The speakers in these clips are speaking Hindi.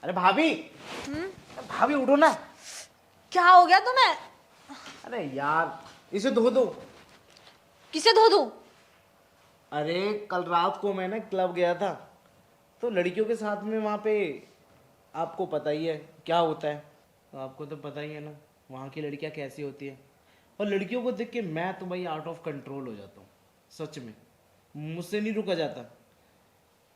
अरे भाभी, हम्म। भाभी उठो ना। क्या हो गया तुम्हें? अरे यार, इसे धो दो। किसे धो दूं? अरे कल रात को मैं ना क्लब गया था, तो लड़कियों के साथ में वहाँ पे आपको पता ही है क्या होता है। तो आपको तो पता ही है ना वहाँ की लड़कियाँ कैसी होती है। और लड़कियों को देख के मैं तो भाई आउट ऑफ कंट्रोल हो जाता हूँ। सच में मुझसे नहीं रुका जाता।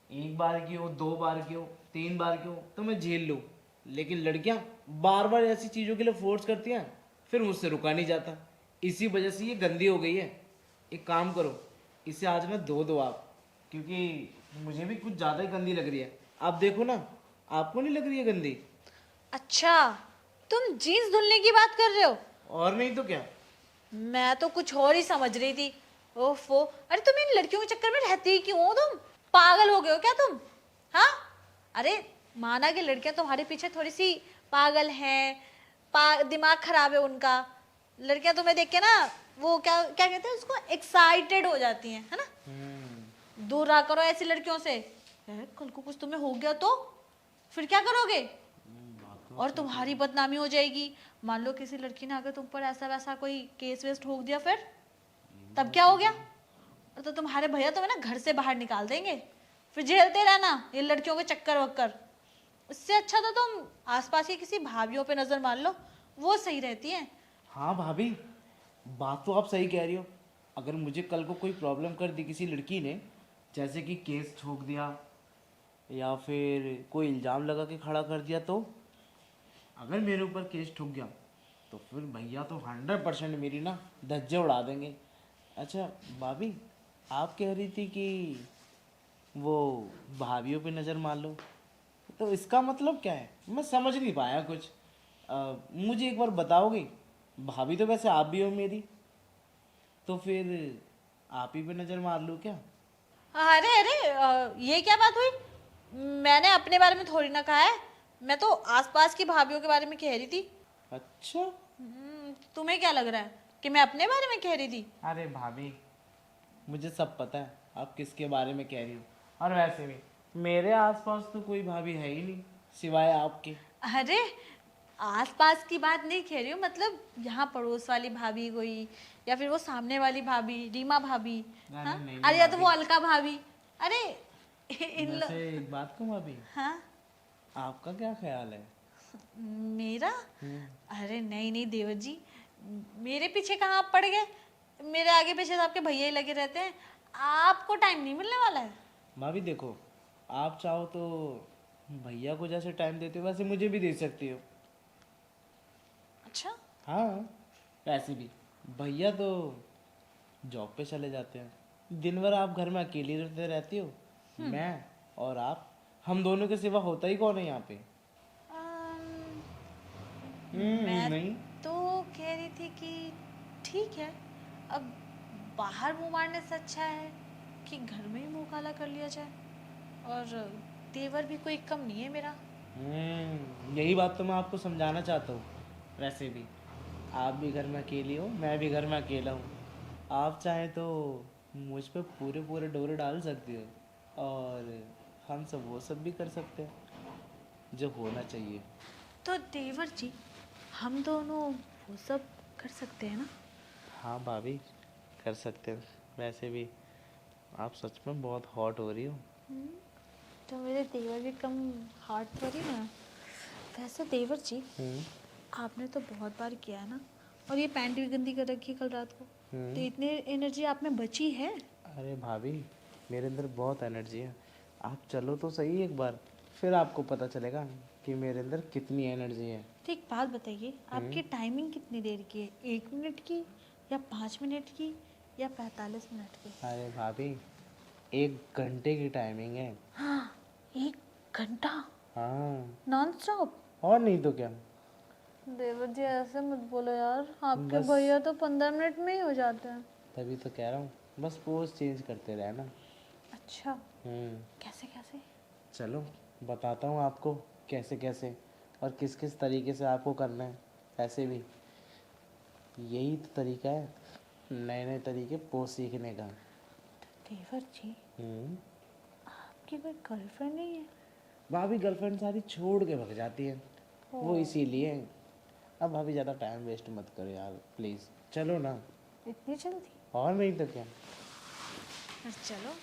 एक बार की हो, दो बार की हो, तीन बार की हो तो मैं झेल लूँ, लेकिन लड़कियां बार बार ऐसी चीज़ों के लिए फोर्स करती हैं, फिर मुझसे रुका नहीं जाता। इसी वजह से ये गंदी हो गई है। एक काम करो, इसे आज ना धो दो आप, क्योंकि मुझे भी कुछ ज़्यादा ही गंदी लग रही है। आप देखो ना, आपको नहीं लग रही है गंदी? अच्छा, तुम जीन्स धुलने की बात कर रहे हो? और नहीं तो क्या। मैं तो कुछ और ही समझ रही थी। ओफो, अरे तुम इन लड़कियों के चक्कर में रहती क्यों हो? तुम पागल हो गए हो क्या तुम? हाँ, अरे माना कि लड़कियां तुम्हारे पीछे थोड़ी सी पागल हैं, दिमाग खराब है उनका। लड़कियां तुम्हें देख के ना, वो क्या क्या कहते हैं उसको, एक्साइटेड हो जाती हैं, है ना? दूर रहा करो ऐसी लड़कियों से। कल को कुछ तुम्हें हो गया तो फिर क्या करोगे? और तुम्हारी बदनामी हो जाएगी। मान लो किसी लड़की ने अगर तुम पर ऐसा वैसा कोई केस वेस ठोक दिया, फिर तब क्या हो गया? और तो तुम्हारे भैया तुम्हें ना घर से बाहर निकाल देंगे, फिर झेलते रहना ये लड़कियों के चक्कर वक्कर। इससे अच्छा तो तुम आसपास की किसी भाभीियों पे नजर मार लो, वो सही रहती हैं। हाँ भाभी, बात तो आप सही कह रही हो। अगर मुझे कल को कोई प्रॉब्लम कर दी किसी लड़की ने, जैसे कि केस ठोक दिया या फिर कोई इल्ज़ाम लगा के खड़ा कर दिया, तो अगर मेरे ऊपर केस ठुक गया तो फिर भैया तो 100% मेरी ना धज्जे उड़ा देंगे। अच्छा भाभी, आप कह रही थी कि वो भाभीियों पे नज़र मार लो, तो इसका मतलब क्या है? मैं समझ नहीं पाया कुछ। मुझे एक बार बताओगे? भाभी तो वैसे आप भी हो मेरी, तो फिर आप ही पे नज़र मार लूँ क्या? अरे अरे, ये क्या बात हुई? मैंने अपने बारे में थोड़ी ना कहा है। मैं तो आसपास की भाभीियों के बारे में कह रही थी। अच्छा। तुम्हें क्या लग रहा है कि मैं अपने बारे में कह रही थी? अरे भाभी, मुझे सब पता है आप किसके बारे में कह रही हो। और वैसे भी मेरे आसपास तो कोई भाभी है ही नहीं सिवाय आपके। अरे आसपास की बात नहीं कह रही हूँ, मतलब यहाँ पड़ोस वाली भाभी कोई, या फिर वो सामने वाली भाभी रीमा भाभी। अरे हाँ, नहीं नहीं अरे या तो वो भाभी, अलका भाभी। अरे वैसे एक बात कहूँ भाभी, हाँ, आपका क्या ख्याल है? मेरा? हम्म। अरे नहीं नहीं देवर जी, मेरे पीछे कहाँ आप पड़ गए? मेरे आगे पीछे तो आपके भैया ही लगे रहते हैं। आपको टाइम नहीं मिलने वाला है। भाभी देखो, आप चाहो तो भैया को जैसे टाइम देते हो वैसे मुझे भी दे सकती हो। अच्छा। हाँ, वैसे भी भैया तो जॉब पे चले जाते हैं, दिन भर आप घर में अकेली रहते रहती हो। मैं और आप, हम दोनों के सिवा होता ही कौन है यहाँ पे? अम, मैं नहीं। तो कह रही थी कि ठीक है, अब बाहर मुंह मारने से अच्छा है कि घर में ही मुंह काला कर लिया जाए। और तेवर भी कोई कम नहीं है मेरा। यही बात तो मैं आपको समझाना चाहता हूँ। वैसे भी आप भी घर में अकेली हो, मैं भी घर में अकेला हूँ। आप चाहें तो मुझ पे पूरे पूरे डोरे डाल सकती हो, और हम सब वो सब भी कर सकते हैं जो होना चाहिए। तो देवर जी, हम दोनों वो सब कर सकते हैं ना? हाँ भाभी, कर सकते हैं। वैसे भी आप सच में बहुत हॉट हो रही हो। तो मेरे देवर भी कम हार्ट थोड़ी ना। वैसे देवर जी, हम्म। आपने तो बहुत बार किया है ना, और ये पैंट भी गंदी कर रखी है कल रात को। तो हम्म। इतनी एनर्जी आप में बची है? अरे भाभी, मेरे अंदर बहुत एनर्जी है। आप चलो तो सही एक बार, फिर आपको पता चलेगा कि मेरे अंदर कितनी एनर्जी है। तो एक बात बताइए, आपकी टाइमिंग कितनी देर की है? 1 मिनट की, या 5 मिनट की, या 45 मिनट की? अरे भाभी, 1 घंटे की टाइमिंग है। हाँ, 1 घंटा हाँ, नॉन स्टॉप? और नहीं तो क्या। देवर जी ऐसे मत बोलो यार, आपके बस भैया तो 15 मिनट में ही हो जाते हैं। तभी तो कह रहा हूँ, बस पोज चेंज करते रहना। अच्छा, हम्म। कैसे कैसे? चलो बताता हूँ आपको कैसे कैसे और किस किस तरीके से आपको करना है। ऐसे भी यही तो तरीका है नए नए तरीके पोज सीखने का। देवर जी, हम्म। आपकी कोई गर्लफ्रेंड नहीं है? भाभी गर्लफ्रेंड सारी छोड़ के भग जाती है, वो इसीलिए। अब भाभी ज़्यादा टाइम वेस्ट मत करो यार प्लीज़, चलो ना। इतनी जल्दी? और नहीं तो क्या। चलो